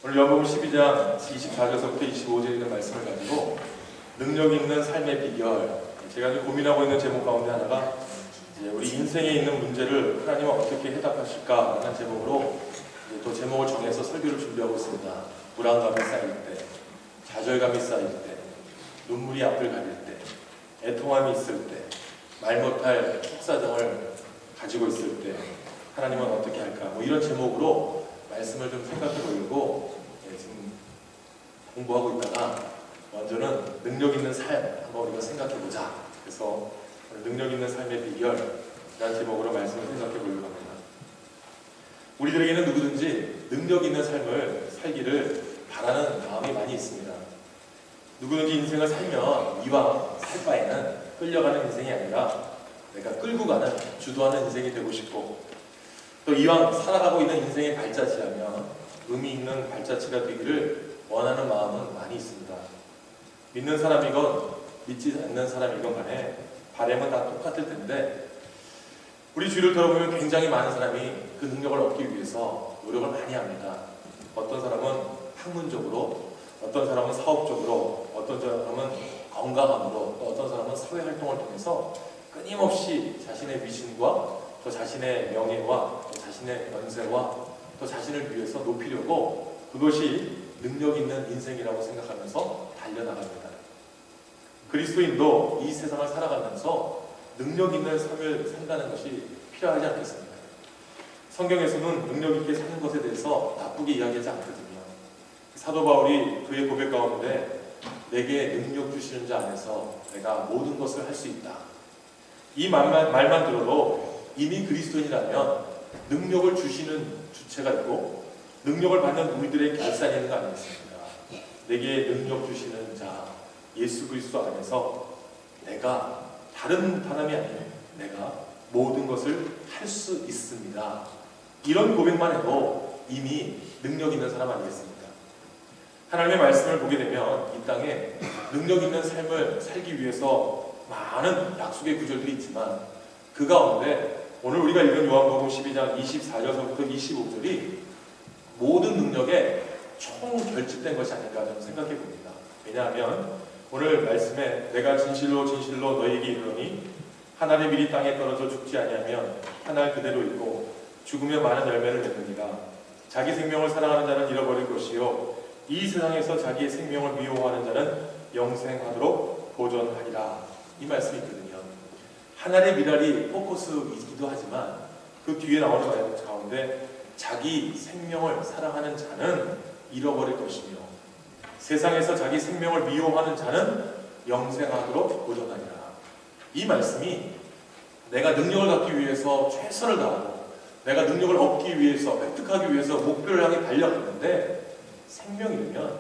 오늘 요한복음 12장 24절서부터 25절에 있는 말씀을 가지고 능력 있는 삶의 비결, 제가 이제 고민하고 있는 제목 가운데 하나가 이제 우리 인생에 있는 문제를 하나님은 어떻게 해답하실까라는 제목으로 또 제목을 정해서 설교를 준비하고 있습니다. 불안감이 쌓일 때, 좌절감이 쌓일 때, 눈물이 앞을 가릴 때, 애통함이 있을 때, 말 못할 속사정을 가지고 있을 때 하나님은 어떻게 할까? 뭐 이런 제목으로 말씀을 좀 생각해 보려고 지금 공부하고 있다가 먼저는 능력 있는 삶 한번 우리가 생각해 보자. 그래서 능력 있는 삶의 비결이라는 제목으로 말씀을 생각해 보려고 합니다. 우리들에게는 누구든지 능력 있는 삶을 살기를 바라는 마음이 많이 있습니다. 누구든지 인생을 살면 이왕 살 바에는 끌려가는 인생이 아니라 내가 끌고 가는, 주도하는 인생이 되고 싶고, 또 이왕 살아가고 있는 인생의 발자취라면 의미 있는 발자취가 되기를 원하는 마음은 많이 있습니다. 믿는 사람이건 믿지 않는 사람이건 간에 바람은 다 똑같을 텐데, 우리 주위를 돌아보면 굉장히 많은 사람이 그 능력을 얻기 위해서 노력을 많이 합니다. 어떤 사람은 학문적으로, 어떤 사람은 사업적으로, 어떤 사람은 건강함으로, 또 어떤 사람은 사회활동을 통해서 끊임없이 자신의 위신과 또 자신의 명예와 또 자신의 연세와 또 자신을 위해서 높이려고 그것이 능력 있는 인생이라고 생각하면서 달려나갑니다. 그리스도인도 이 세상을 살아가면서 능력 있는 삶을 산다는 것이 필요하지 않겠습니까? 성경에서는 능력 있게 사는 것에 대해서 나쁘게 이야기하지 않거든요. 사도 바울이 그의 고백 가운데 내게 능력 주시는 자 안에서 내가 모든 것을 할 수 있다. 이 말만 들어도 이미 그리스도인이라면 능력을 주시는 주체가 있고 능력을 받는 우리들의 결산이 있는 거 아니겠습니까? 내게 능력 주시는 자 예수 그리스도 안에서 내가 다른 사람이 아니에요. 내가 모든 것을 할 수 있습니다. 이런 고백만 해도 이미 능력 있는 사람 아니겠습니까? 하나님의 말씀을 보게 되면 이 땅에 능력 있는 삶을 살기 위해서 많은 약속의 구절들이 있지만 그 가운데 오늘 우리가 읽은 요한복음 12장 24절부터 25절이 모든 능력에 총 결집된 것이 아닐까 저는 생각해 봅니다. 왜냐하면 오늘 말씀에 내가 진실로 진실로 너희에게 이르노니 한 알의 밀이 땅에 떨어져 죽지 아니하면 한 알 그대로 있고 죽으면 많은 열매를 맺느니라. 자기 생명을 사랑하는 자는 잃어버릴 것이요 이 세상에서 자기의 생명을 미워하는 자는 영생하도록 보존하리라. 이 말씀이 있거든요. 하나의 미랄이 포커스이기도 하지만 그 뒤에 나오는 말 가운데 자기 생명을 사랑하는 자는 잃어버릴 것이며 세상에서 자기 생명을 미워하는 자는 영생하도록 보존하리라. 이 말씀이 내가 능력을 갖기 위해서 최선을 다하고 내가 능력을 얻기 위해서 획득하기 위해서 목표를 향해 달려갔는데 생명이면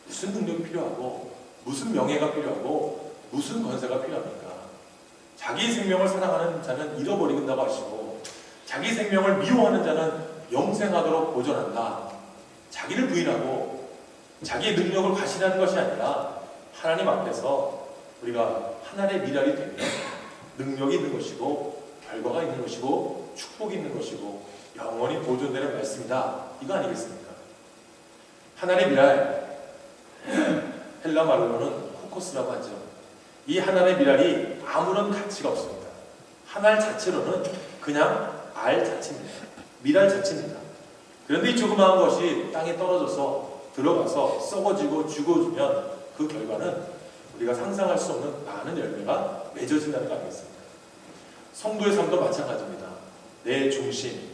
무슨 능력이 필요하고 무슨 명예가 필요하고 무슨 권세가 필요합니까? 자기 생명을 사랑하는 자는 잃어버린다고 하시고 자기 생명을 미워하는 자는 영생하도록 보존한다. 자기를 부인하고 자기의 능력을 과신하는 것이 아니라 하나님 앞에서 우리가 하나의 미랄이 되면 능력이 있는 것이고 결과가 있는 것이고 축복이 있는 것이고 영원히 보존되는 말씀이다. 이거 아니겠습니까? 하나의 미랄, 헬라 말로는 코코스라고 하죠. 이 하나의 미랄이 아무런 가치가 없습니다. 한 알 자체로는 그냥 알 자체입니다. 미랄 자체입니다. 그런데 이 조그마한 것이 땅에 떨어져서 들어가서 썩어지고 죽어주면 그 결과는 우리가 상상할 수 없는 많은 열매가 맺어진다는 거 아니겠습니까? 성도의 삶도 마찬가지입니다. 내 중심,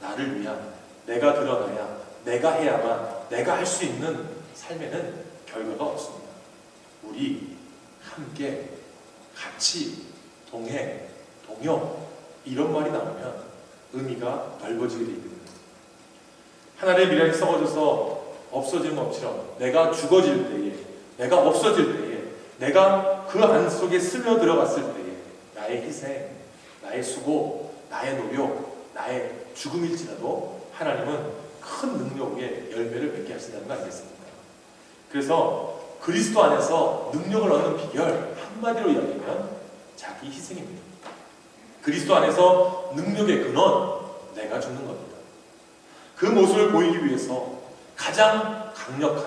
나를 위한, 내가 드러나야, 내가 해야만, 내가 할 수 있는 삶에는 결과가 없습니다. 우리 함께, 같이, 동행, 동요 이런 말이 나오면 의미가 넓어지게 되어 있거든요. 하나의 미랄이 썩어져서 없어지는 것처럼 내가 죽어질 때에, 내가 없어질 때에, 내가 그 안 속에 스며 들어갔을 때에 나의 희생, 나의 수고, 나의 노력, 나의 죽음일지라도 하나님은 큰 능력의 열매를 맺게 하신다는 거 아니겠습니까? 그래서 그리스도 안에서 능력을 얻는 비결 한마디로 이야기하면 자기 희생입니다. 그리스도 안에서 능력의 근원 내가 죽는 겁니다. 그 모습을 보이기 위해서 가장 강력한,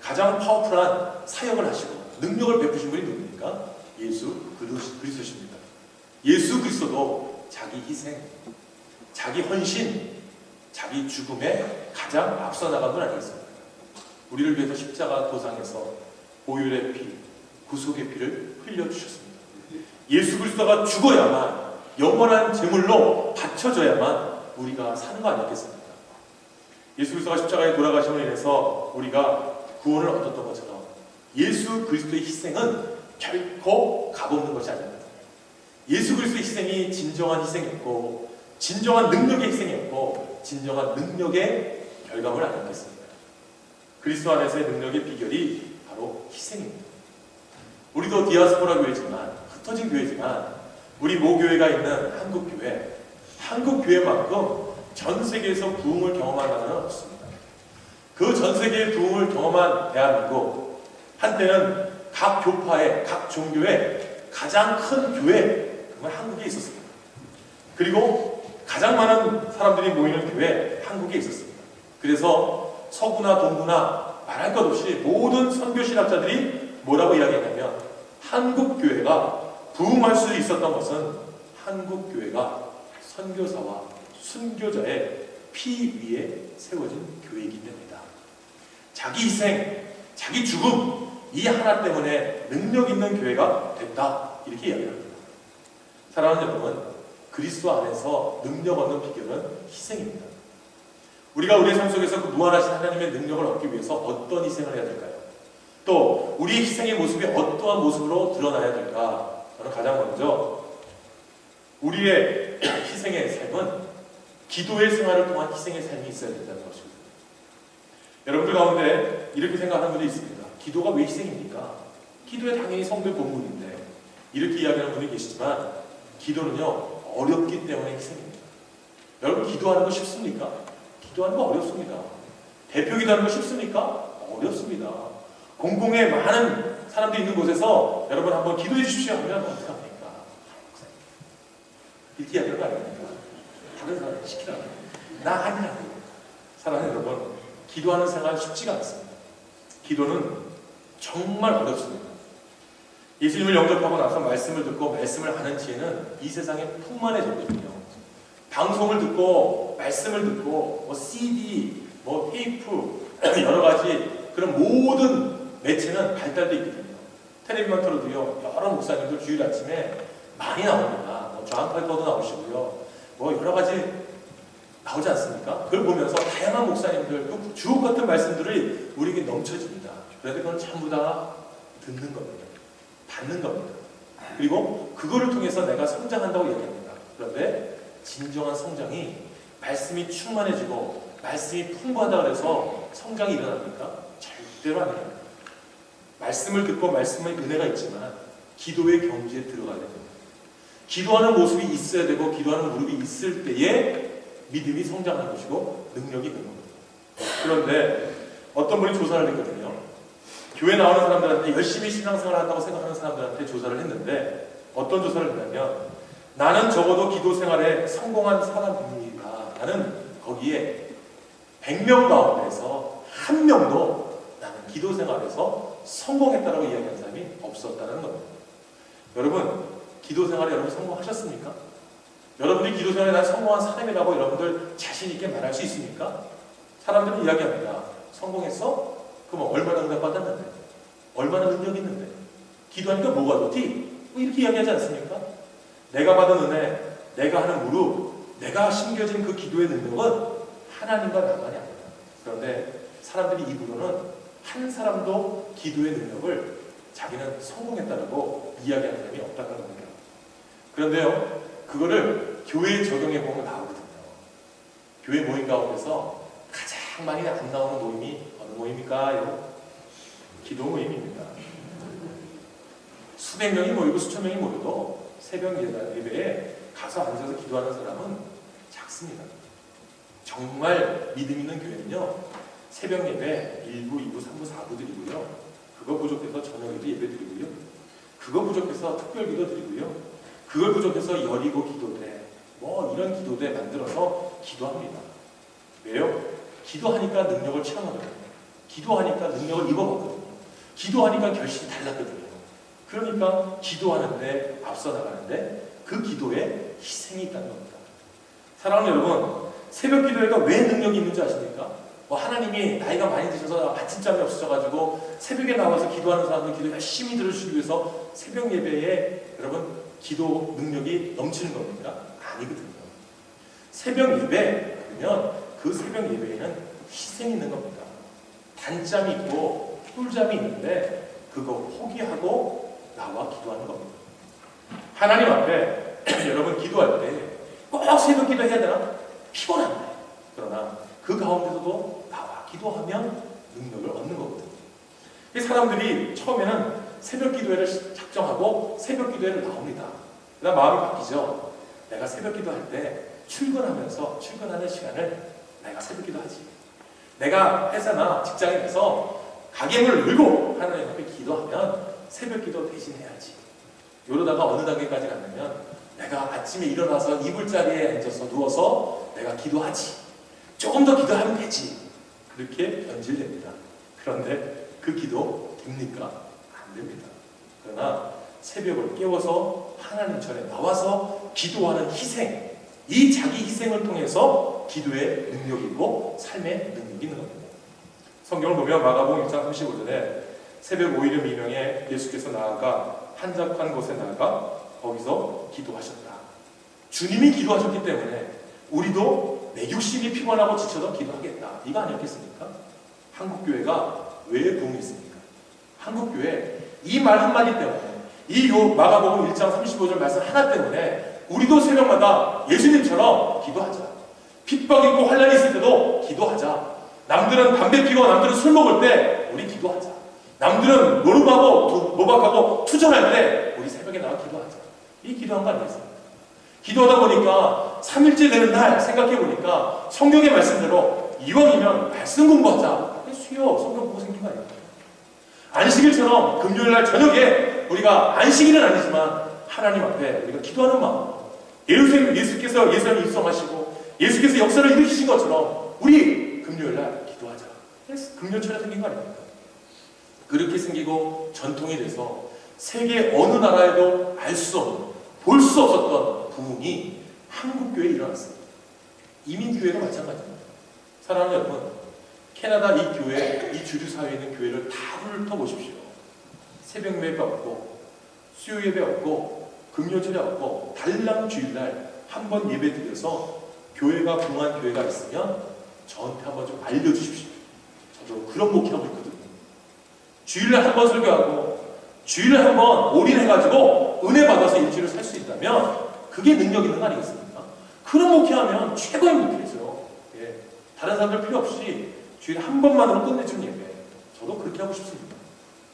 가장 파워풀한 사역을 하시고 능력을 베푸신 분이 누굽니까? 예수 그리스도십니다. 예수 그리스도도 자기 희생, 자기 헌신, 자기 죽음에 가장 앞서 나간 분 아니겠습니까? 우리를 위해서 십자가 도상에서 보혈의 피, 구속의 피를 흘려주셨습니다. 예수 그리스도가 죽어야만, 영원한 제물로 바쳐져야만 우리가 사는 거 아니겠습니까? 예수 그리스도가 십자가에 돌아가심으로 인해서 우리가 구원을 얻었던 것처럼 예수 그리스도의 희생은 결코 값없는 것이 아닙니다. 예수 그리스도의 희생이 진정한 희생이었고, 진정한 능력의 희생이었고, 진정한 능력의 결과물 아니겠습니까? 그리스도 안에서의 능력의 비결이 바로 희생입니다. 우리도 디아스포라 교회지만, 흩어진 교회지만, 우리 모교회가 있는 한국교회, 한국교회만큼 전 세계에서 부흥을 경험한 나라는 없습니다. 그 전 세계의 부흥을 경험한 대한민국, 한때는 각 교파의, 각 종교의 가장 큰 교회, 그건 한국에 있었습니다. 그리고 가장 많은 사람들이 모이는 교회, 한국에 있었습니다. 그래서 서구나 동구나 말할 것 없이 모든 선교신학자들이 뭐라고 이야기했냐면, 한국교회가 부흥할 수 있었던 것은 한국교회가 선교사와 순교자의 피 위에 세워진 교회이기 때문이다. 자기 희생, 자기 죽음, 이 하나 때문에 능력 있는 교회가 됐다. 이렇게 이야기합니다. 사랑하는 여러분, 그리스도 안에서 능력 얻는 비결은 희생입니다. 우리가 우리의 삶 속에서 그 무한하신 하나님의 능력을 얻기 위해서 어떤 희생을 해야 될까요? 또 우리의 희생의 모습이 어떠한 모습으로 드러나야 될까? 저는 가장 먼저 우리의 희생의 삶은 기도의 생활을 통한 희생의 삶이 있어야 된다는 것입니다. 여러분들 가운데 이렇게 생각하는 분이 있습니다. 기도가 왜 희생입니까? 기도에 당연히 성도의 본분인데, 이렇게 이야기하는 분이 계시지만 기도는요 어렵기 때문에 희생입니다. 여러분, 기도하는 거 쉽습니까? 기도하는 거 어렵습니다. 대표 기도하는 거 쉽습니까? 어렵습니다. 공공에 많은 사람들이 있는 곳에서 여러분 한번 기도해 주십시오 하면 어떻게 합니까? 이렇게 이야기하는 거 아닙니까? 다른 사람 시키라고. 나 아니라고. 사랑하는 여러분, 기도하는 생활은 쉽지가 않습니다. 기도는 정말 어렵습니다. 예수님을 영접하고 나서 말씀을 듣고 말씀을 하는 지혜는 이 세상에 풍만해졌거든요. 방송을 듣고 말씀을 듣고 뭐 CD, 뭐 테이프, 여러 가지 그런 모든 매체는 발달되어 있거든요. 텔레비만 틀어도요 여러 목사님들 주일 아침에 많이 나옵니다. 뭐 존 파이퍼도 나오시고요, 뭐 여러 가지 나오지 않습니까? 그걸 보면서 다양한 목사님들 또 주옥 같은 말씀들이 우리에게 넘쳐집니다. 그런데 그건 전부 다 듣는 겁니다. 받는 겁니다. 그리고 그거를 통해서 내가 성장한다고 얘기합니다. 그런데 진정한 성장이 말씀이 충만해지고 말씀이 풍부하다 그래서 성장이 일어납니까? 절대로 아닙니다. 말씀을 듣고 말씀의 은혜가 있지만 기도의 경지에 들어가야 됩니다. 기도하는 모습이 있어야 되고 기도하는 무릎이 있을 때에 믿음이 성장하는 것이고 능력이 있는 겁니다. 그런데 어떤 분이 조사를 했거든요. 교회 나오는 사람들한테, 열심히 신앙생활을 한다고 생각하는 사람들한테 조사를 했는데 어떤 조사를 했냐면, 나는 적어도 기도 생활에 성공한 사람입니다. 나는 거기에 100명 가운데서 한 명도 나는 기도 생활에서 성공했다라고 이야기하는 사람이 없었다는 겁니다. 여러분, 기도 생활에 여러분 성공하셨습니까? 여러분들이 기도 생활에 난 성공한 사람이라고 여러분들 자신 있게 말할 수 있습니까? 사람들은 이야기합니다. 성공했어? 그럼 얼마나 응답 받았는데? 얼마나 능력 있는데? 기도하니까 뭐가 좋지? 뭐 이렇게 이야기하지 않습니까? 내가 받은 은혜, 내가 하는 무릎, 내가 심겨진 그 기도의 능력은 하나님과 나만이 아니다. 그런데 사람들이 입으로는 한 사람도 기도의 능력을 자기는 성공했다고 이야기하는 사람이 없다는 겁니다. 그런데요, 그거를 교회에 적용해 보면 나오거든요. 교회 모임 가운데서 가장 많이 안 나오는 모임이 어느 모임일까요? 기도 모임입니다. 수백 명이 모이고 수천 명이 모여도 새벽 예배에 가서 앉아서 기도하는 사람은 작습니다. 정말 믿음 있는 교회는요, 새벽 예배 1부, 2부, 3부, 4부 드리고요, 그거 부족해서 저녁에도 예배 드리고요, 그거 부족해서 특별기도 드리고요, 그걸 부족해서 여리고 기도대, 뭐 이런 기도대 만들어서 기도합니다. 왜요? 기도하니까 능력을 체험하거든요. 기도하니까 능력을 입어봤거든요. 기도하니까 결실이 달랐거든요. 그러니까 기도하는데 앞서 나가는데 그 기도에 희생이 있다는 겁니다. 사랑하는 여러분, 새벽 기도회가 왜 능력이 있는지 아십니까? 하나님이 나이가 많이 드셔서 아침잠이 없으셔가지고 새벽에 나와서 기도하는 사람들 기도 열심히 들어주시기 위해서 새벽 예배에 여러분 기도 능력이 넘치는 겁니까? 아니거든요. 새벽 예배 그러면 그 새벽 예배에는 희생이 있는 겁니다. 단잠이 있고 꿀잠이 있는데 그거 포기하고 나와 기도하는 겁니다. 하나님 앞에 여러분 기도할 때 꼭 새벽 기도 해야 되나? 피곤한데 그러나 그 가운데서도 나와 기도하면 능력을 얻는 거거든요. 이 사람들이 처음에는 새벽 기도회를 작정하고 새벽 기도회를 나옵니다. 그다음 마음이 바뀌죠. 내가 새벽 기도할 때 출근하면서 출근하는 시간을 내가 새벽 기도하지. 내가 회사나 직장에 가서 가게문을 열고 하나님 앞에 기도하면 새벽 기도 대신해야지. 이러다가 어느 단계까지 갔냐면 내가 아침에 일어나서 이불자리에 앉아서 누워서 내가 기도하지. 조금 더 기도하면 되지. 그렇게 변질됩니다. 그런데 그 기도 됩니까? 안 됩니다. 그러나 새벽을 깨워서 하나님 전에 나와서 기도하는 희생, 이 자기 희생을 통해서 기도의 능력이 있고 삶의 능력이 있는 겁니다. 성경을 보면 마가복음 1장 35절에 새벽 5일의 미명에 예수께서 나아가 한적한 곳에 나아가 거기서 기도하셨다. 주님이 기도하셨기 때문에 우리도 내 육신이 피곤하고 지쳐도 기도하겠다. 이거 아니었겠습니까? 한국교회가 왜 부흥이 있습니까? 한국교회 이 말 한마디 때문에 이 마가복음 1장 35절 말씀 하나 때문에 우리도 새벽마다 예수님처럼 기도하자. 핍박 있고 환란이 있을 때도 기도하자. 남들은 담배 피고 남들은 술 먹을 때 우리 기도하자. 남들은 노름하고 노박하고 투정할 때 우리 새벽에 나와 기도하자. 이 기도한 거 아니겠습니까? 기도하다 보니까 3일째 되는 날 생각해보니까 성경의 말씀대로 이왕이면 말씀 공부하자. 수요 성경 보고 생긴 거 아닙니까? 안식일처럼 금요일날 저녁에 우리가 안식일은 아니지만 하나님 앞에 우리가 기도하는 마음, 예수께서 예수님을 입성하시고 예수께서 역사를 일으키신 것처럼 우리 금요일날 기도하자. 금요일처럼 생긴 거 아닙니까? 그렇게 생기고 전통이 돼서 세계 어느 나라에도 알 수 없는, 볼 수 없었던 부흥이 한국교회에 일어났습니다. 이민교회도 마찬가지입니다. 사랑하는 여러분, 캐나다 이 교회, 이 주류 사회에 있는 교회를 다 훑어보십시오. 새벽 예배 없고, 수요 예배 없고, 금요일에 없고, 달랑 주일날 한 번 예배 드려서 교회가 부흥한 교회가 있으면 저한테 한번 좀 알려주십시오. 저도 그런 목회하고 있거든요. 주일날 한 번 설교하고, 주일날 한 번 올인해가지고 은혜 받아서 일주일을 살 수 있다면 그게 능력 있는 거 아니겠습니까? 그런 목회하면 최고의 목회죠. 예. 다른 사람들 필요 없이 주일에 한 번만으로 끝내주는 예배. 저도 그렇게 하고 싶습니다.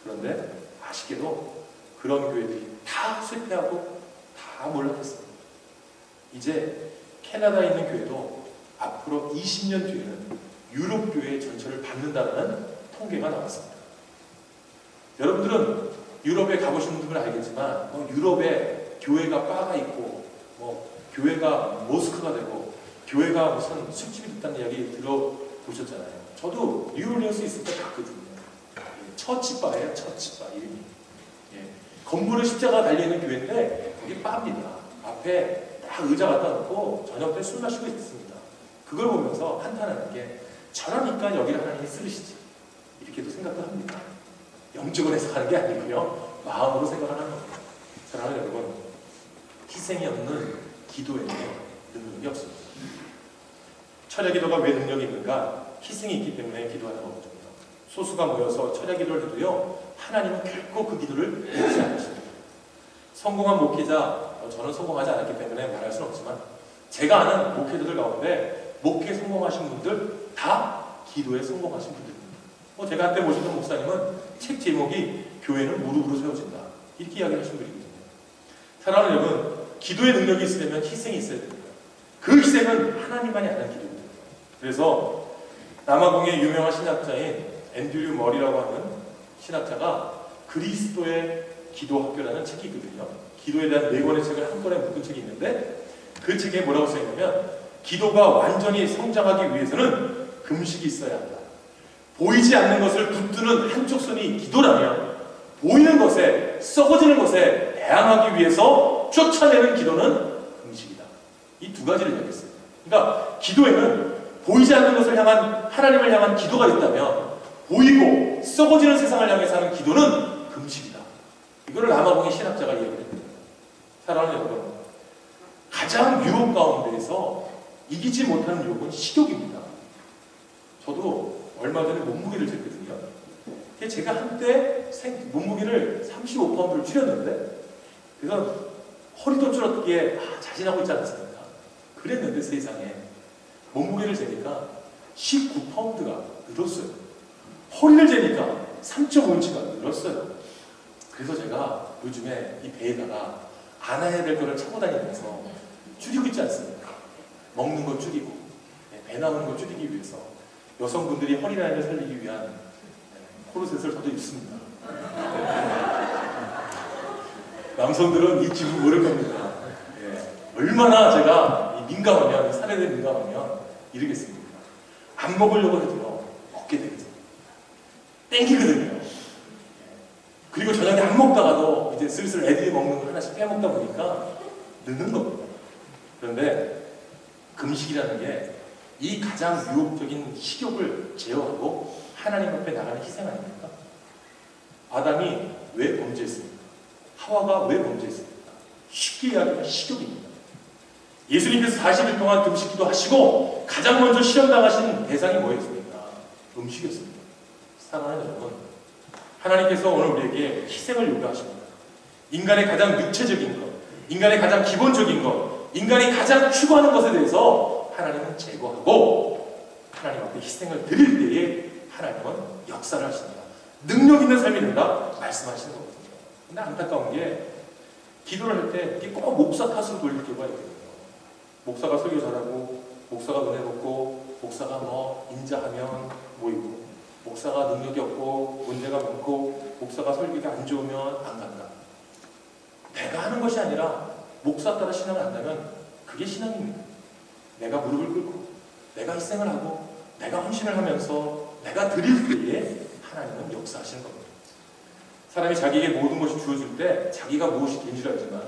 그런데 아쉽게도 그런 교회들이 다 실패하고 다 몰락했습니다. 이제 캐나다에 있는 교회도 앞으로 20년 뒤에는 유럽 교회의 전철을 밟는다는 통계가 나왔습니다. 여러분들은 유럽에 가보신 분들은 알겠지만 유럽에 교회가 바가 있고 교회가 모스크가 되고 교회가 무슨 술집이 됐다는 이야기 들어보셨잖아요. 저도 뉴올리언스 있을 때 봤거든요. 처치바예요. 처치바 이름이. 건물에 십자가 달려있는 교회인데 거기 바입니다. 앞에 딱 의자 갖다 놓고 저녁 때 술 마시고 있습니다. 그걸 보면서 한탄하는 게 저러니까 여기를 하나님이 쓰시지 이렇게도 생각도 합니다. 영적으로 해석하는 게 아니고요. 마음으로 생각을 하는 겁니다. 사랑하는 여러분, 희생이 없는 기도에는 능력이 없습니다. 철야 기도가 왜 능력이 있는가? 희생이 있기 때문에 기도하는 거거든요. 소수가 모여서 철야 기도를 해도요, 하나님은 결코 그 기도를 잊지 않으십니다. 성공한 목회자, 저는 성공하지 않았기 때문에 말할 수는 없지만 제가 아는 목회자들 가운데 목회 성공하신 분들 다 기도에 성공하신 분들입니다. 제가 한때 모시던 목사님은 책 제목이 교회는 무릎으로 세워진다 이렇게 이야기하신 분이거든요. 사랑하는 여러분, 기도의 능력이 있으려면 희생이 있어야 됩니다. 그 희생은 하나님만이 아는 기도입니다. 그래서 남아공의 유명한 신학자인 앤드류 머리라고 하는 신학자가 그리스도의 기도학교라는 책이 있거든요. 기도에 대한 4권의 책을 한 권에 묶은 책이 있는데 그 책에 뭐라고 써있냐면 기도가 완전히 성장하기 위해서는 금식이 있어야 한다. 보이지 않는 것을 붙드는 한쪽 손이 기도라면 보이는 것에, 썩어지는 것에 대항하기 위해서 쫓아내는 기도는 금식이다. 이 두 가지를 이야기했습니다. 그러니까 기도에는 보이지 않는 것을 향한, 하나님을 향한 기도가 있다면 보이고 썩어지는 세상을 향해서 하는 기도는 금식이다. 이거를 남아공의 신학자가 이야기합니다. 사랑하는 여러분, 가장 유혹 가운데에서 이기지 못하는 유혹은 식욕입니다. 저도 얼마 전에 몸무게를 쟀거든요. 제가 한때 몸무게를 35파운드를 줄였는데, 그래서 허리도 줄었기에 자신하고 있지 않았습니까? 그랬는데 세상에 몸무게를 재니까 19파운드가 늘었어요. 허리를 재니까 3.5인치가 늘었어요. 그래서 제가 요즘에 이 배에다가 안아야 될 거를 차고 다니면서 줄이고 있지 않습니까? 먹는 거 줄이고, 배 나오는 거 줄이기 위해서 여성분들이 허리 라인을 살리기 위한 코르셋을 저도 입습니다. 남성들은 이 기분 모를 겁니다. 얼마나 제가 민감하면, 살에 대해 민감하면 이러겠습니까? 안 먹으려고 해도요, 먹게 되거든요. 땡기거든요. 그리고 저녁에 안 먹다가도 이제 슬슬 애들이 먹는 거 하나씩 빼먹다 보니까 늦는 겁니다. 그런데 금식이라는 게 이 가장 유혹적인 식욕을 제어하고 하나님 앞에 나가는 희생 아닙니까? 아담이 왜 범죄했습니까? 하와가 왜 범죄했습니까? 쉽게 이야기하면 식욕입니다. 예수님께서 40일 동안 금식기도 하시고 가장 먼저 시험당하신 대상이 뭐였습니까? 음식이었습니다. 사랑하는 여러분, 하나님께서 오늘 우리에게 희생을 요구하십니다. 인간의 가장 육체적인 것, 인간의 가장 기본적인 것, 인간이 가장 추구하는 것에 대해서 하나님은 제거하고 하나님 앞에 희생을 드릴 때에 하나님은 역사를 하십니다. 능력 있는 삶이 된다 말씀하시는 거거든요. 근데 안타까운 게 기도를 할 때 이게 꼭 목사 탓으로 돌릴 경우가 있거든요. 목사가 설교 잘하고, 목사가 은혜 받고, 목사가 인자하면 모이고, 목사가 능력이 없고 문제가 많고 목사가 설교가 안 좋으면 안 간다. 내가 하는 것이 아니라 목사 따라 신앙을 한다면 그게 신앙입니다. 내가 무릎을 꿇고 내가 희생을 하고 내가 헌신을 하면서 내가 드릴 때에 하나님은 역사하시는 겁니다. 사람이 자기에게 모든 것이 주어질 때 자기가 무엇이 된 줄 알지만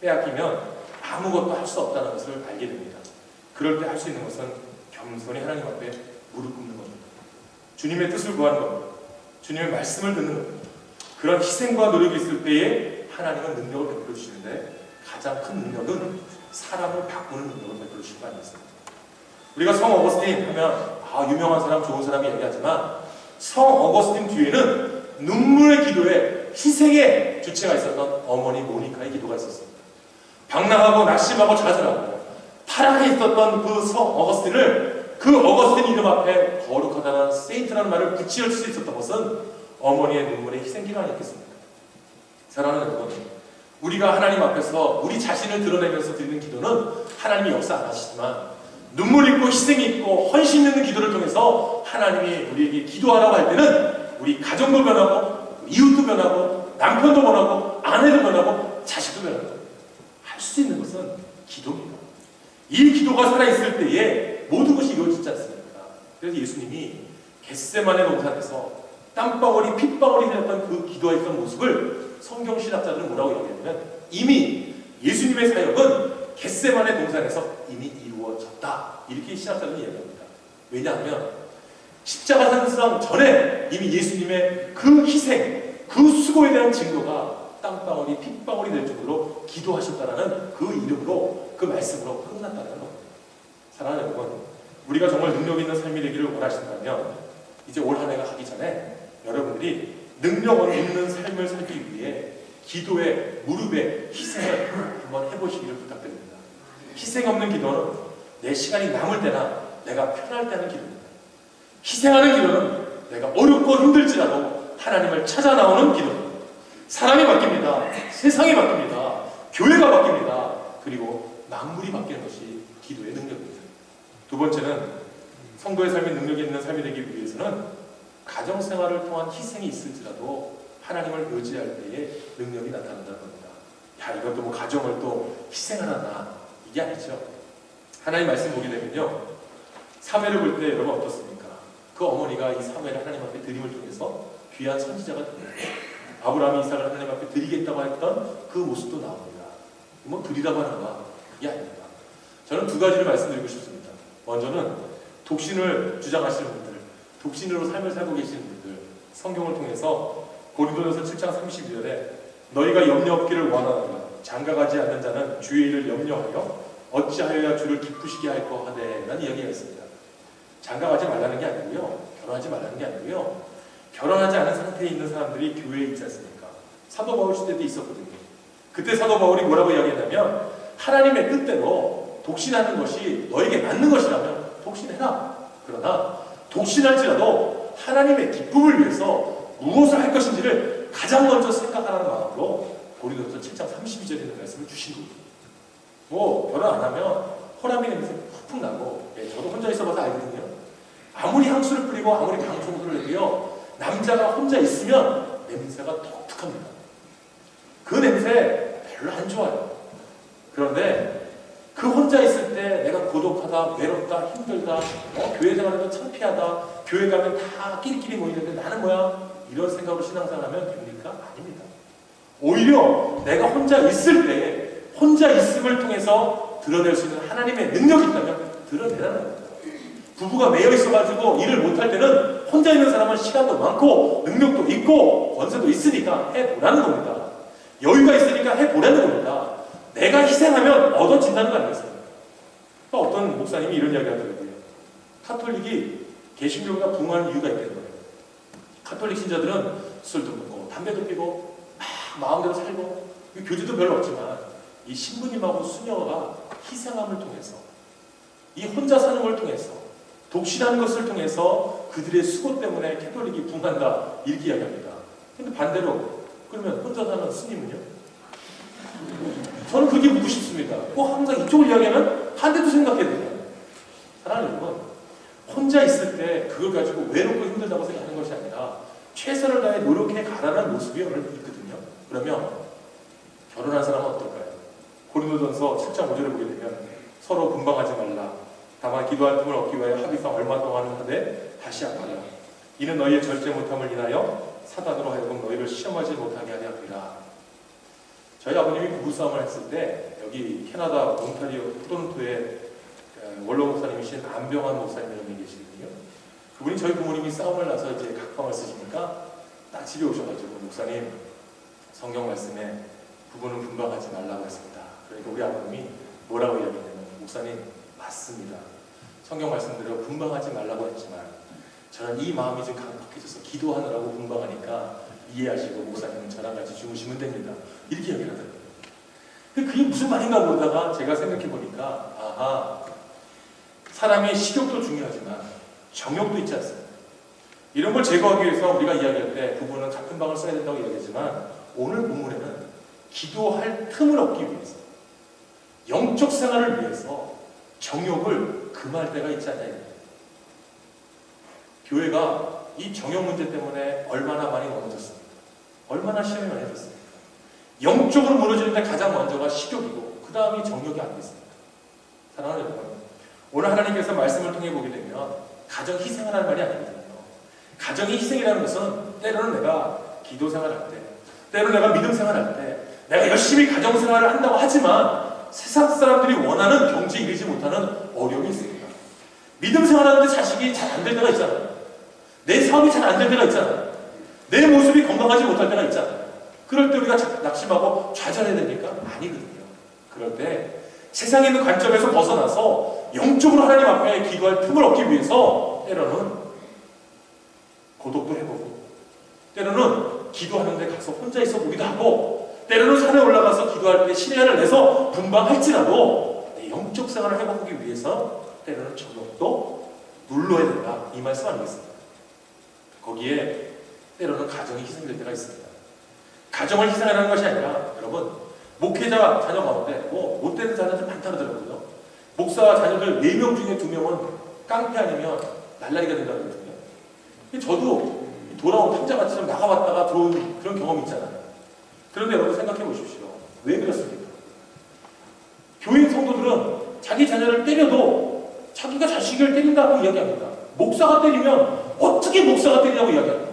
빼앗기면 아무것도 할 수 없다는 것을 알게 됩니다. 그럴 때 할 수 있는 것은 겸손히 하나님 앞에 무릎 꿇는 겁니다. 주님의 뜻을 구하는 겁니다. 주님의 말씀을 듣는 겁니다. 그런 희생과 노력이 있을 때에 하나님은 능력을 베풀어 주시는데 가장 큰 능력은 사람을 바꾸는 능력을 베풀어 주신 거 아니겠습니까? 우리가 성 어거스틴 하면 유명한 사람, 좋은 사람이 얘기하지만 성 어거스틴 뒤에는 눈물의 기도에 희생의 주체가 있었던 어머니 모니카의 기도가 있었습니다. 방랑하고 낙심하고 좌절하고 타락해 있었던 그 성 어거스틴을 그 어거스틴 이름 앞에 거룩하다는 세인트라는 말을 붙일 수 있었던 것은 어머니의 눈물의 희생기가 아니었겠습니까? 사랑하는 여러분, 우리가 하나님 앞에서 우리 자신을 드러내면서 드리는 기도는 하나님이 역사 안 하시지만 눈물 있고 희생이 있고 헌신 있는 기도를 통해서 하나님이 우리에게 기도하라고 할 때는 우리 가정도 변하고 이웃도 변하고 남편도 변하고 아내도 변하고 자식도 변하고 할 수 있는 것은 기도입니다. 이 기도가 살아있을 때에 모든 것이 이루어지지 않습니까? 그래서 예수님이 겟세마네 동산에서 땀방울이 핏방울이 되었던 그 기도했던 모습을 성경 신학자들은 뭐라고 얘기하냐면 이미 예수님의 사역은 겟세마네 동산에서 이미 이루어졌다. 이렇게 신학자들은 이야기합니다. 왜냐하면 십자가 산상 전에 이미 예수님의 그 희생, 그 수고에 대한 증거가 땀방울이 핏방울이 될 정도로 기도하셨다라는 그 이름으로, 그 말씀으로 끝났다는 겁니다. 사랑하는 여러분, 우리가 정말 능력 있는 삶이 되기를 원하신다면 이제 올 한 해가 가기 전에 여러분들이 능력 있는 삶을 살기 위해 기도에, 무릎에 희생을 한번 해보시기를 부탁드립니다. 희생 없는 기도는 내 시간이 남을 때나 내가 편할 때는 기도입니다. 희생하는 기도는 내가 어렵고 힘들지라도 하나님을 찾아 나오는 기도입니다. 사람이 바뀝니다. 세상이 바뀝니다. 교회가 바뀝니다. 그리고 만물이 바뀌는 것이 기도의 능력입니다. 두 번째는 성도의 삶에 능력이 있는 삶이 되기 위해서는 가정생활을 통한 희생이 있을지라도 하나님을 의지할 때에 능력이 나타난다는 겁니다. 이것도 뭐 가정을 또 희생하나 이게 아니죠. 하나님 말씀 보게 되면요, 사무엘을 볼 때 여러분 어떻습니까? 그 어머니가 이 사무엘을 하나님 앞에 드림을 통해서 귀한 선지자가 됩니다. 아브라함이 이삭을 하나님 앞에 드리겠다고 했던 그 모습도 나옵니다. 뭐 드리라고 하는가? 그게 아닙니다. 저는 두 가지를 말씀드리고 싶습니다. 먼저는 독신을 주장하시는 분들, 독신으로 삶을 살고 계시는 분들, 성경을 통해서 고린도전서 7장 32절에 너희가 염려 없기를 원하노라. 장가가지 않는 자는 주의 일을 염려하여 어찌하여야 주를 기쁘시게 할 거 하되 라는 이야기가 있습니다. 장가가지 말라는 게 아니고요, 결혼하지 말라는 게 아니고요, 결혼하지 않은 상태에 있는 사람들이 교회에 있지 않습니까? 사도 바울 시대도 있었거든요. 그때 사도 바울이 뭐라고 이야기했냐면 하나님의 뜻대로 독신하는 것이 너에게 맞는 것이라면 독신해라. 그러나 독신할지라도 하나님의 기쁨을 위해서 무엇을 할 것인지를 가장 먼저 생각하라는 마음으로 고린도서 7장 32절에 있는 말씀을 주신 겁니다. 뭐 결혼 안 하면 호랑이 냄새 푹푹 나고, 저도 혼자 있어봐서 알거든요. 아무리 향수를 뿌리고 아무리 방청소를 해도요, 남자가 혼자 있으면 냄새가 독특합니다. 그 냄새 별로 안 좋아요. 그런데 그 혼자 있을 때 내가 고독하다, 외롭다, 힘들다, 교회 생활에도 창피하다, 교회 가면 다 끼리끼리 모이는데 나는 뭐야? 이런 생각으로 신앙생활하면 됩니까? 아닙니다. 오히려 내가 혼자 있을 때 혼자 있음을 통해서 드러낼 수 있는 하나님의 능력이 있다면 드러내라는 겁니다. 부부가 매여 있어가지고 일을 못할 때는 혼자 있는 사람은 시간도 많고 능력도 있고 권세도 있으니까 해보라는 겁니다. 여유가 있으니까 해보라는 겁니다. 내가 희생하면 얻어진다는 거 아니겠습니까? 어떤 목사님이 이런 이야기 하더라고요. 카톨릭이 개신교가 붕하는 이유가 있다는 거예요. 카톨릭 신자들은 술도 먹고 담배도 피고 막 마음대로 살고 교제도 별로 없지만 이 신부님하고 수녀가 희생함을 통해서, 이 혼자 사는 걸 통해서, 독신하는 것을 통해서 그들의 수고 때문에 캐톨릭이 붕한다, 이렇게 이야기합니다. 근데 반대로 그러면 혼자 사는 스님은요? 저는 그게 묻고 싶습니다. 꼭 항상 이쪽을 이야기하면 반대도 생각해야 돼요. 사랑하는 여러분, 혼자 있을 때 그걸 가지고 외롭고 힘들다고 생각하는 것이 아니라 최선을 다해 노력해 가라는 모습이 오늘 있거든요. 그러면 결혼한 사람은 어떨까요? 고린도전서 7장 5절에 보게 되면 서로 분방하지 말라. 다만 기도할 틈을 얻기 위하여 합의상 얼마 동안은 하되 다시 아파라. 이는 너희의 절제 못함을 인하여 사단으로 하여금 너희를 시험하지 못하게 하려 합니다. 저희 아버님이 부부싸움을 했을 때 여기 캐나다 몬타리오 토론토에 원로 목사님이신 안병환 목사님이 계시거든요. 그분이 저희 부모님이 싸움을 나서 이제 각방을 쓰시니까 딱 집에 오셔가지고 목사님, 성경 말씀에 부부는 분방하지 말라고 했습니다. 그러니까 우리 아버님이 뭐라고 이야기했냐면, 목사님 맞습니다. 성경 말씀대로 분방하지 말라고 했지만 저는 이 마음이 좀 강팍해져서 기도하느라고 분방하니까 이해하시고 목사님은 저랑 같이 주무시면 됩니다. 이렇게 얘기를 하더라고요. 근데 그게 무슨 말인가 모르다가 제가 생각해 보니까, 아하, 사람의 식욕도 중요하지만 정욕도 있지 않습니까? 이런 걸 제거하기 위해서 우리가 이야기할 때 부부는 같은 방을 써야 된다고 이야기하지만, 오늘 본문에는 기도할 틈을 얻기 위해서, 영적 생활을 위해서 정욕을 금할 때가 있지 않냐. 교회가 이 정욕 문제 때문에 얼마나 많이 넘어졌습니까? 얼마나 시험이 많이 졌습니까? 영적으로 무너지는데 가장 먼저가 식욕이고 그 다음이 정욕이 아니겠습니까? 사랑하는 여러분, 오늘 하나님께서 말씀을 통해 보게 되면 가정 희생하라는 말이 아니거든요. 가정의 희생이라는 것은 때로는 내가 기도 생활할 때, 때로는 내가 믿음 생활할 때, 내가 열심히 가정 생활을 한다고 하지만 세상 사람들이 원하는 경지에 이르지 못하는 어려움이 있습니다. 믿음 생활하는데 자식이 잘 안 될 때가 있잖아요. 내 사업이 잘 안 될 때가 있잖아요. 내 모습이 건강하지 못할 때가 있잖아요. 그럴 때 우리가 낙심하고 좌절해야 됩니까? 아니거든요. 그럴 때 세상에 있는 관점에서 벗어나서 영적으로 하나님 앞에 기도할 틈을 얻기 위해서 때로는 고독도 해보고, 때로는 기도하는데 가서 혼자 있어 보기도 하고, 때로는 산에 올라가서 기도할 때 시간을 내서 분방할지라도 내 영적 생활을 해보기 위해서 때로는 정욕도 눌러야 된다, 이 말씀 아니겠습니까? 거기에 때로는 가정이 희생될 때가 있습니다. 가정을 희생하는 것이 아니라, 여러분, 목회자 자녀 가운데 못되는 자녀들 많다 그러더라고요. 목사 자녀들 4명 중에 2명은 깡패 아니면 날라리가 된다고 그러거든요. 저도 돌아온 탕자같이 나가봤다가 들어온 그런 경험이 있잖아요. 그런데 여러분 생각해 보십시오. 왜 그렇습니까? 교인 성도들은 자기 자녀를 때려도 자기가 자식을 때린다고 이야기합니다. 목사가 때리면 어떻게 목사가 때리냐고 이야기합니다.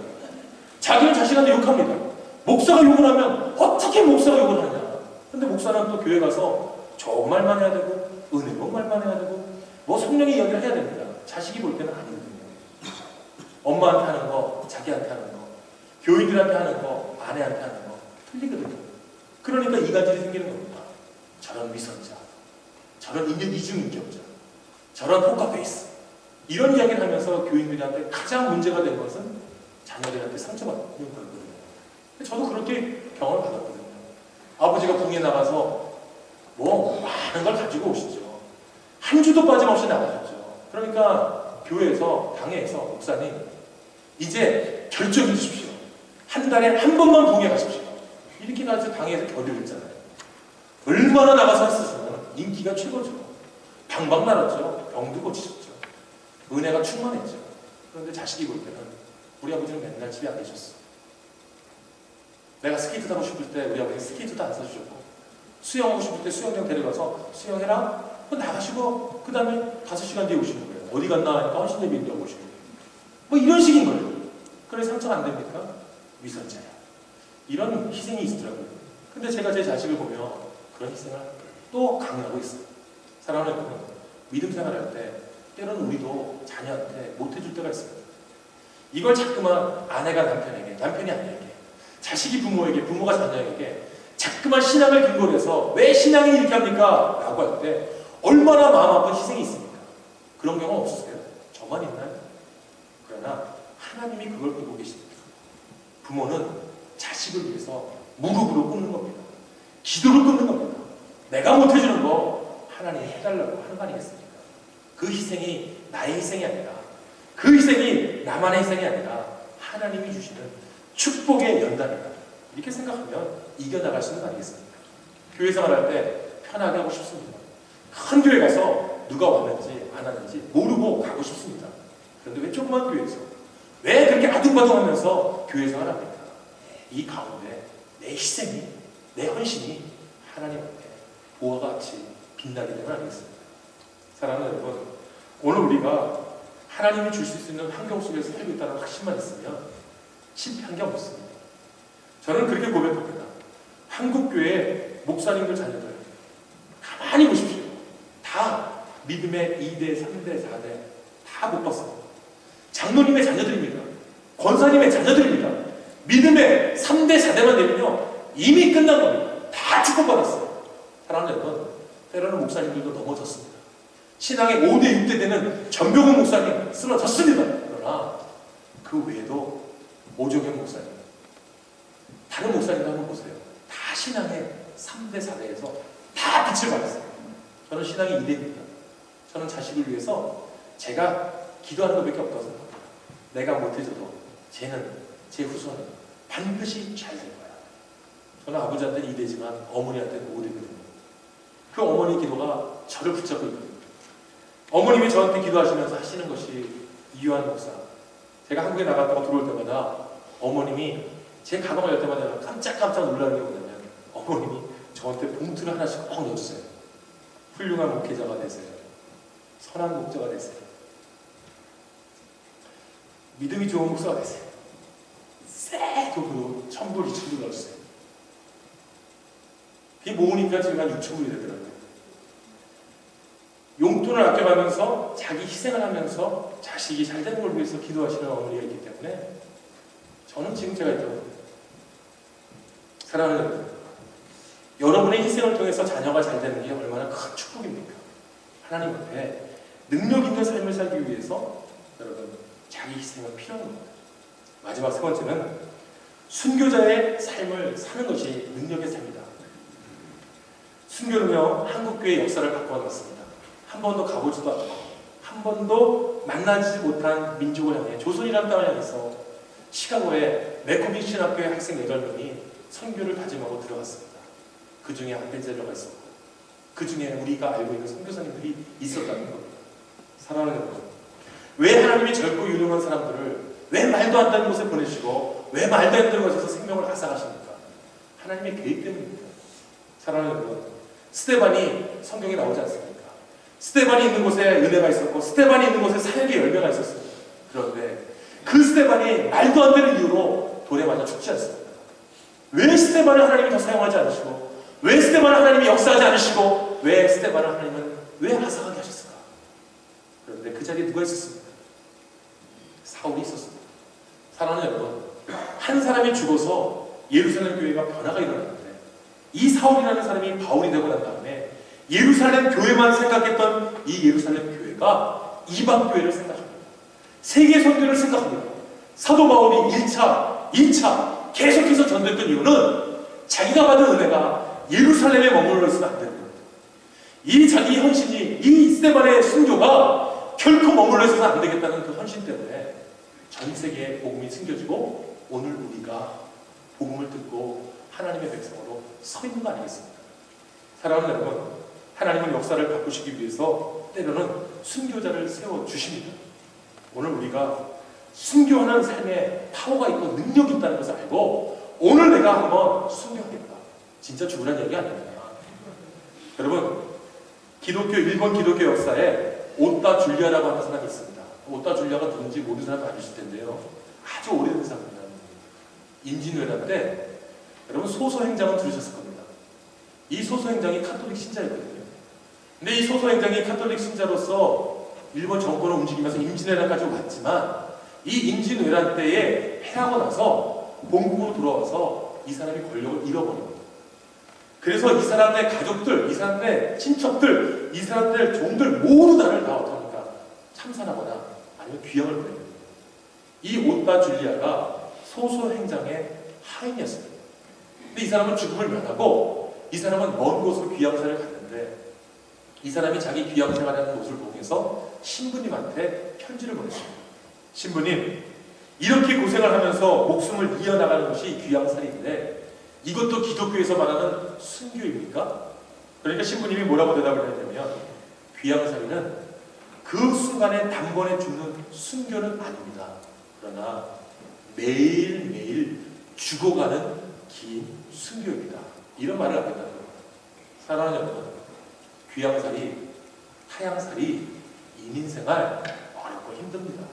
자기는 자신한테 욕합니다. 목사가 욕을 하면 어떻게 목사가 욕을 하냐. 근데 목사는 또 교회 가서 좋은 말만 해야 되고 은혜로운 말만 해야 되고 뭐 성령의 이야기를 해야 됩니다. 자식이 볼 때는 아니거든요. 엄마한테 하는 거, 자기한테 하는 거, 교인들한테 하는 거, 아내한테 하는 거 틀리거든요. 그러니까 이간질이 생기는 겁니다. 저런 위선자, 저런 이중인격자, 저런 포커페이스, 이런 이야기를 하면서 교인들한테 가장 문제가 된 것은 자녀들한테 상처받는 거거든요. 저도 그렇게 경험을 받았거든요. 아버지가 궁에 나가서 뭐 많은 걸 가지고 오시죠. 한 주도 빠짐없이 나가셨죠. 그러니까 교회에서, 당회에서 목사님 이제 결정해 주십시오. 한 달에 한 번만 궁에 가십시오. 이렇게 가서 당회에서 결의를 했잖아요. 얼마나 나가서 했으면 인기가 최고죠. 방방 날았죠. 병도 고치셨죠. 은혜가 충만했죠. 그런데 자식이 볼 때는 우리 아버지는 맨날 집에 안 계셨어. 내가 스케이트 타고 싶을 때 우리 아버지는 스케이트도 안 사주셨고, 수영하고 싶을 때 수영장 데려가서 수영해라? 그럼 나가시고 그 다음에 5시간 뒤에 오시는 거예요. 어디 갔나 하니까 헌신예배 인도하고 오시는 거예요. 뭐 이런 식인 거예요. 그래 상처가 안 됩니까? 위선자야. 이런 희생이 있더라고요. 근데 제가 제 자식을 보면 그런 희생을 또 강요하고 있어요. 사랑하는 여러분, 믿음 생활할 때 때로는 우리도 자녀한테 못해줄 때가 있습니다. 이걸 자꾸만 아내가 남편에게, 남편이 아내에게, 자식이 부모에게, 부모가 자녀에게 자꾸만 신앙을 근거로 해서 왜 신앙이 이렇게 합니까? 라고 할 때 얼마나 마음 아픈 희생이 있습니까? 그런 경험 없으세요? 저만 있나요? 그러나 하나님이 그걸 보고 계십니다. 부모는 자식을 위해서 무릎으로 꿇는 겁니다. 기도를 꿇는 겁니다. 내가 못해주는 거 하나님이 해달라고 하는 거 아니겠습니까? 그 희생이 나의 희생이 아니라, 그 희생이 나만의 희생이 아니라 하나님이 주시는 축복의 연단이다. 이렇게 생각하면 이겨나갈 수 있는 거 아니겠습니까? 교회 생활할 때 편하게 하고 싶습니다. 큰 교회 가서 누가 왔는지 안 왔는지 모르고 가고 싶습니다. 그런데 왜 조그만 교회에서 왜 그렇게 아둥바둥하면서 교회 생활합니까? 이 가운데 내 희생이, 내 헌신이 하나님 앞에 보화가 같이 빛나게 되면 아니겠습니까? 사랑하는 여러분, 오늘 우리가 하나님이 주실 수 있는 환경 속에서 살고 있다는 확신만 있으면 실패한 게 없습니다. 저는 그렇게 고백합니다. 한국교회 목사님들 자녀들 가만히 보십시오. 다 믿음의 2대, 3대, 4대 다 못 봤습니다. 장로님의 자녀들입니다. 권사님의 자녀들입니다. 믿음의 3대, 4대만 되면요 이미 끝난 겁니다. 다 축복받았어요. 사랑하는 여러분, 때로는 목사님들도 넘어졌습니다. 신앙의 5대, 6대 되는 전병훈 목사님 쓰러졌습니다. 그러나 그 외에도 오종현 목사님, 다른 목사님도 한번 보세요. 다 신앙의 3대, 4대에서 다 빛을 발했어요. 저는 신앙의 2대입니다. 저는 자식을 위해서 제가 기도하는 것밖에 없다고 생각합니다. 내가 못해줘도 쟤는, 제 후손은 반드시 잘 될 거야. 저는 아버지한테는 2대지만 어머니한테는 5대거든요. 그 어머니 기도가 저를 붙잡고 있거든요. 어머님이 저한테 기도하시면서 하시는 것이 이유한 목사. 제가 한국에 나갔다가 들어올 때마다 어머님이 제 가방을 열 때마다 깜짝깜짝 놀라는 게 뭐냐면 어머님이 저한테 봉투를 하나씩 꼭 넣어주세요. 훌륭한 목회자가 되세요. 선한 목자가 되세요. 믿음이 좋은 목사가 되세요. 새 돈으로 1,000불, 2,000불 넣어주세요. 그게 모으니까 지금 한 6,000불이 되더라고요. 용돈을 아껴가면서 자기 희생을 하면서 자식이 잘 되는 걸 위해서 기도하시는 어머니가 있기 때문에 저는 지금 제가 있다고 봅니다. 사랑하는 여러분, 여러분의 희생을 통해서 자녀가 잘 되는 게 얼마나 큰 축복입니까? 하나님 앞에 능력 있는 삶을 살기 위해서 여러분 자기 희생은 필요한 겁니다. 마지막 세 번째는 순교자의 삶을 사는 것이 능력의 삶이다. 순교는요 한국교회 역사를 바꿔놨습니다. 한 번도 가보지도 않고 한 번도 만나지 못한 민족을 향해, 조선이라는 땅을 향해서 시카고의 메코비 신학교의 학생 8명이 선교를 다짐하고 들어갔습니다. 그 중에 안벤젤러가 있었고 그 중에 우리가 알고 있는 선교사님들이 있었다는 겁니다. 사랑하는 여러분, 왜 하나님이 젊고 유능한 사람들을 왜 말도 안 되는 곳에 보내시고 왜 말도 안 되는 곳에서 생명을 앗아가십니까? 하나님의 계획 때문입니다. 사랑하는 여러분, 스데반이 성경에 나오지 않습니까? 스데반이 있는 곳에 은혜가 있었고 스데반이 있는 곳에 사역의 열매가 있었습니다. 그런데 그 스데반이 말도 안 되는 이유로 돌에 맞아 죽지 않습니다. 왜 스데반을 하나님이 더 사용하지 않으시고, 왜 스데반을 하나님이 역사하지 않으시고, 왜 스데반을 하나님은 왜 하사하게 하셨을까? 그런데 그 자리에 누가 있었습니까? 사울이 있었습니다. 사랑하는 여러분, 한 사람이 죽어서 예루살렘 교회가 변화가 일어났는데, 이 사울이라는 사람이 바울이 되고 난 다음에 예루살렘 교회만 생각했던 이 예루살렘 교회가 이방 교회를 생각합니다. 세계 선교를 생각합니다. 사도 바울이 1차, 2차 계속해서 전도했던 이유는 자기가 받은 은혜가 예루살렘에 머물러 있으면 안 되는 겁니다. 이 자기 헌신이, 이 스데반의 순교가 결코 머물러 있어서 안 되겠다는 그 헌신 때문에 전 세계에 복음이 숨겨지고 오늘 우리가 복음을 듣고 하나님의 백성으로 서 있는 거 아니겠습니까? 사랑하는 여러분, 하나님은 역사를 바꾸시기 위해서 때로는 순교자를 세워주십니다. 오늘 우리가 순교하는 삶에 파워가 있고 능력이 있다는 것을 알고 오늘 내가 한번 순교하겠다. 진짜 죽으란 얘기 아닙니다. 여러분, 일본 기독교 역사에 오따 줄리아라고 하는 사람이 있습니다. 오따 줄리아가 누군지 모든 사람이 아실 텐데요. 아주 오래된 사람입니다. 임진왜란 때 여러분 소서행장은 들으셨을 겁니다. 이 소서행장이 카톨릭 신자였거든요. 근데 이 소서행장이 카톨릭 신자로서 일본 정권을 움직이면서 임진왜란까지 왔지만 이 임진왜란 때에 패하고 나서 본국으로 돌아와서 이 사람이 권력을 잃어버립니다. 그래서 이 사람의 가족들, 이 사람의 친척들, 이 사람들 종들 모두 다를 다 어떡합니까? 참산하거나 아니면 귀양을 보냅니다. 이 오따 줄리아가 소서행장의 하인이었습니다. 근데 이 사람은 죽음을 면하고 이 사람은 먼 곳으로 귀양생을 갔는데 이 사람이 자기 귀양생활하는 모습을 보면서 신부님한테 편지를 보냈습니다. 신부님, 이렇게 고생을 하면서 목숨을 이어나가는 것이 귀양살인데 이것도 기독교에서 말하는 순교입니까? 그러니까 신부님이 뭐라고 대답을 했냐면 귀양살인은 그 순간에 단번에 죽는 순교는 아닙니다. 그러나 매일매일 죽어가는 긴 순교입니다. 이런 말을 하겠다는 겁니다. 사랑하는 여러분, 귀양살이, 타양살이 이민생활 어렵고 힘듭니다.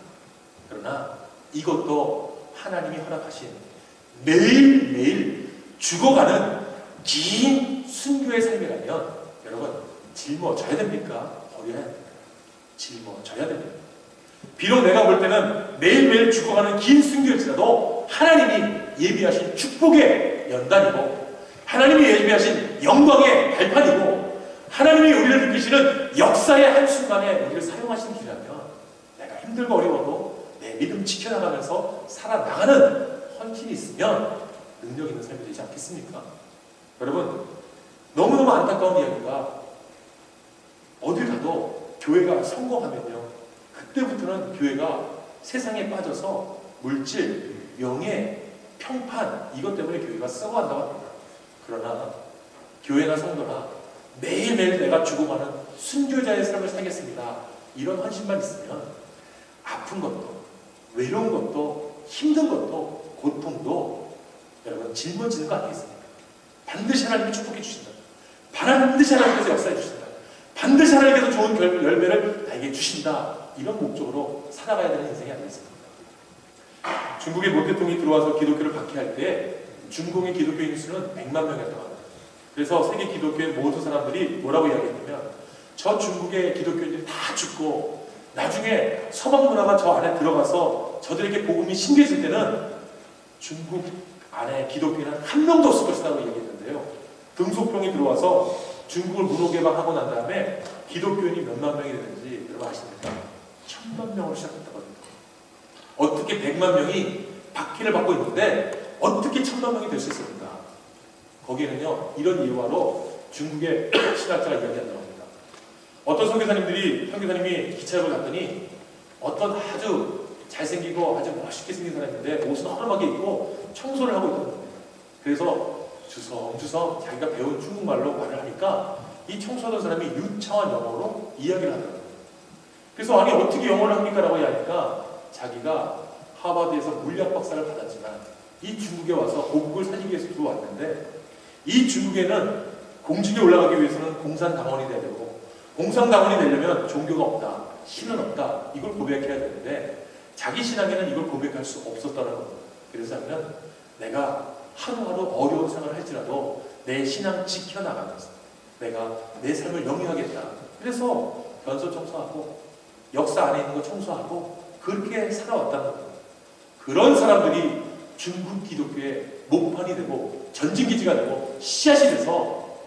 그러나 이것도 하나님이 허락하신 매일매일 죽어가는 긴 순교의 삶이라면 여러분 짊어져야 됩니까? 버려야 됩니까? 짊어져야 됩니다. 비록 내가 볼 때는 매일매일 죽어가는 긴 순교일지라도 하나님이 예비하신 축복의 연단이고 하나님이 예비하신 영광의 발판이고 하나님이 우리를 느끼시는 역사의 한순간에 우리를 사용하시는 길이라면 내가 힘들고 어려워도 내 믿음 지켜나가면서 살아나가는 헌신이 있으면 능력 있는 삶이 되지 않겠습니까? 여러분, 너무너무 안타까운 이야기가 어딜 가도 교회가 성공하면요 그때부터는 교회가 세상에 빠져서 물질, 명예, 평판 이것 때문에 교회가 썩어간다고 합니다. 그러나 교회나 성도나 매일매일 내가 죽어가는 순교자의 삶을 살겠습니다. 이런 헌신만 있으면 아픈 것도 외로운 것도 힘든 것도 고통도 여러분 짊어지는 거 아니겠습니까? 반드시 하나님이 축복해 주신다. 반드시 하나님께서 역사해 주신다. 반드시 하나님께서 좋은 열매를 나에게 주신다. 이런 목적으로 살아가야 되는 인생이 아니겠습니까? 중국의 모태통이 들어와서 기독교를 박해할 때 중국의 기독교인 수는 100만 명이었다고 합니다. 그래서 세계 기독교의 모든 사람들이 뭐라고 이야기했냐면 저 중국의 기독교인들이 다 죽고 나중에 서방 문화가 저 안에 들어가서 저들에게 복음이 심겨질 때는 중국 안에 기독교인은 한 명도 없을 것이라고 얘기했는데요. 등소평이 들어와서 중국을 문호개방하고 난 다음에 기독교인이 몇만 명이 되는지 여러분 아십니까? 1000만 명으로 시작했다고 합니다. 어떻게 100만 명이 박해를 받고 있는데 어떻게 1000만 명이 될 수 있습니까? 거기에는요 이런 예화로 중국의 신학자가 이야기한다고 합니다. 어떤 선교사님이 기차역을 갔더니 어떤 아주 잘생기고 아주 멋있게 생긴 사람인데 옷은 허름하게 입고 청소를 하고 있던 겁니다. 그래서 주섬주섬 자기가 배운 중국말로 말을 하니까 이 청소하던 사람이 유창한 영어로 이야기를 하더라고요. 그래서 아니 어떻게 영어를 합니까? 라고 하니까 자기가 하버드에서 물리학 박사를 받았지만 이 중국에 와서 고국을 살리기 위해서 들어왔는데 이 중국에는 공직에 올라가기 위해서는 공산당원이 돼야 되고 공산당원이 되려면 종교가 없다, 신은 없다 이걸 고백해야 되는데 자기 신앙에는 이걸 고백할 수 없었다는 겁니다. 그래서 하면 내가 하루하루 어려운 생활을 할지라도 내 신앙 지켜나가면서 내가 내 삶을 영위하겠다. 그래서 변소 청소하고 역사 안에 있는 거 청소하고 그렇게 살아왔다는 겁니다. 그런 사람들이 중국 기독교의 목판이 되고 전진기지가 되고 씨앗이 돼서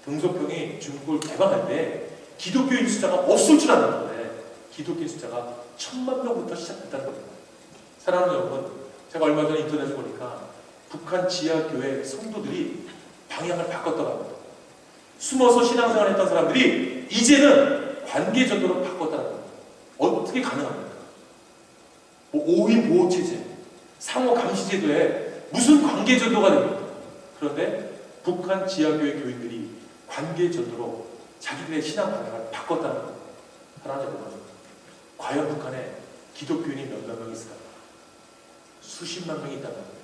등소평이 중국을 개방할 때 기독교인 숫자가 없을 줄 알았는데 기독교인 숫자가 1000만 명부터 시작했다는 겁니다. 사랑하는 여러분, 제가 얼마 전에 인터넷에 보니까 북한 지하교회 성도들이 방향을 바꿨다고 합니다. 숨어서 신앙생활 했던 사람들이 이제는 관계전도로 바꿨다는 겁니다. 어떻게 가능합니까? 뭐 5인 보호체제, 상호 감시제도에 무슨 관계전도가 됩니까? 그런데 북한 지하교회 교인들이 관계전도로 자기들의 신앙 방향을 바꿨다는 겁니다. 사랑하는 여러분, 과연 북한에 기독교인이 몇몇 명 있을까? 수십만 명이 있다는 겁니다.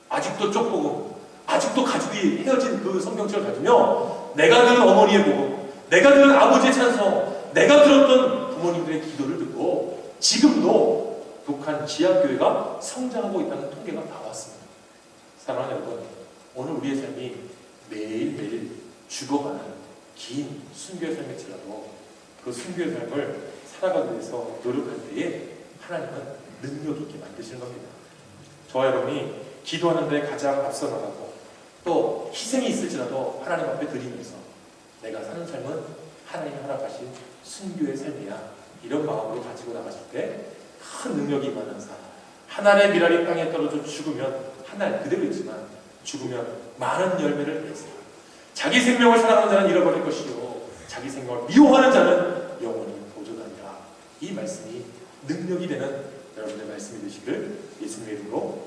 아직도 쪽복음, 아직도 가족이 헤어진 그 성경책을 가지며 내가 들은 어머니의 복음, 내가 들은 아버지의 찬송, 내가 들었던 부모님들의 기도를 듣고 지금도 북한 지하교회가 성장하고 있다는 통계가 나왔습니다. 사랑하는 여러분, 오늘 우리의 삶이 매일매일 죽어가는 긴 순교의 삶일지라도 그 순교의 삶을 살아가기 위해서 노력할 때에 하나님은 능력 있게 만드시는 겁니다. 저와 여러분이 기도하는 데 가장 앞서 나가고 또 희생이 있을지라도 하나님 앞에 드리면서 내가 사는 삶은 하나님이 허락하신 순교의 삶이야, 이런 마음으로 가지고 나가실 때 큰 능력이 임하는 삶, 한 알의 밀알이 땅에 떨어져 죽으면 한 알 그대로 있지만 죽으면 많은 열매를 맺으라. 자기 생명을 사랑하는 자는 잃어버릴 것이요 자기 생명을 미워하는 자는 영원히 보존하리라. 이 말씀이 능력이 되는 여러분의 말씀이 되시기를 예수님의 이름으로